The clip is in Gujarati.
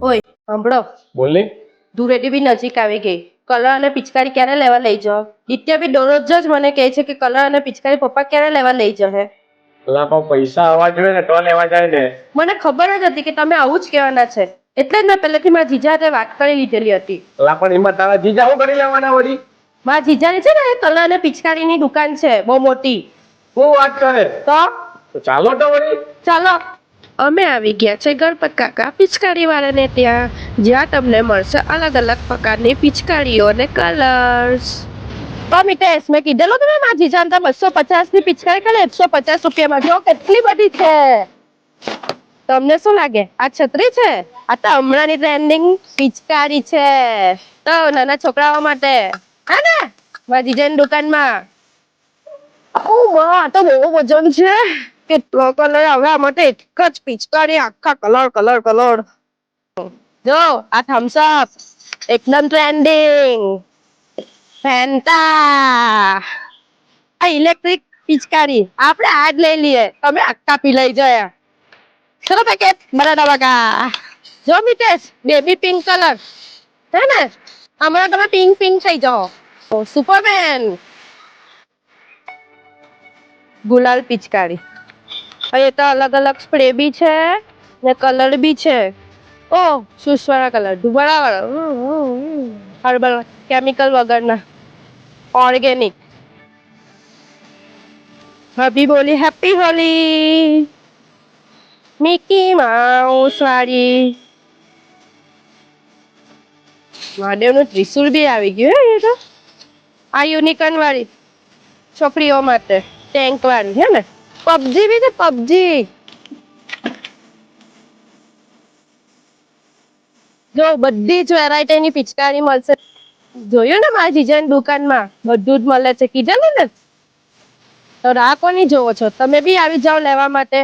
ઓય સાંભળો. બોલ ને. ધૂળેટી બી નજીક આવી ગઈ. કલર અને પિચકારી ક્યારે લેવા લઈ જાઓ? દિત્યા બી દરરોજ જ મને કહે છે કે કલર અને પિચકારી પપ્પા ક્યારે લેવા લઈ જશે? પેલા પણ પૈસા આવવા જોઈએ ને તો લેવા જાય ને. મને ખબર જ હતી કે તમે આવું જ કહેવાના છે, એટલે જ મેં પહેલેથી મારા જીજા સાથે વાત કરી લીધેલી હતી. પેલા પણ એમાં તારા જીજા શું કરી લેવાના વળી? મારા જીજાની છે ને કલર અને પિચકારીની દુકાન છે બહુ મોટી. શું વાત કરે? તો ચાલો તો વળી. ચાલો. અમે આવી ગયા છે ગણપત કાકા પિચકારી વાળાને ત્યાં, જ્યાં તમને મળશે અલગ અલગ પ્રકારની પિચકારીઓ અને કલર્સ. તો મિતેશ, મેં કીધેલું તમે મારા જીજાને 250 ની પિચકારી ખાલી 150 રૂપિયામાં, જો કેટલી બધી છે. તમને શું લાગે આ છત્રી છે? આ તો હમણાંની ટ્રેન્ડિંગ પિચકારી છે, તો નાના છોકરાઓ માટે હે ને મારા જીજાની દુકાનમાં. આ તો બહુ વજન છે. કેટલો કલર હવે આમાં એક જ પિચકારી આખા કલર. જો આ થમ્સઅપ એકદમ ટ્રેન્ડિંગ, ફેન્ટા, આ ઇલેક્ટ્રિક પિચકારી આપણે આજ લઈ લઈએ, તમે આખા પી લઈ જાય. ચલો પેકેટ બરાડા બગા. જો મિતેશ બેબી પિંક કલર હે ને, હમણાં તમે પિંક થઈ જાઓ. સુપરમેન ગુલાલ પિચકારી. એ તો અલગ અલગ સ્પ્રે બી છે ને કલર બી છે. ઓહ સુસવાળા કલર ધુવાળા હર્બલ કેમિકલ વગરના ઓર્ગેનિક. ભાભી બોલી હેપી હોલી. મિકી માઉસ વાળી. મહાદેવનું ત્રિશુલ બી આવી ગયું હે. એ તો આ યુનિકોર્ન વાળી છોકરીઓ માટે ટેન્ક વાળી હે ને. પબજી બી છે પબજી. જો બધી જ વેરાયટીની પિચકારી મળશે. જોયું ને મારા જીજાની દુકાનમાં બધું જ મળે છે, કીધેલું ને. તો રાહ કોની જોવો છો? તમે બી આવી જાઓ લેવા માટે.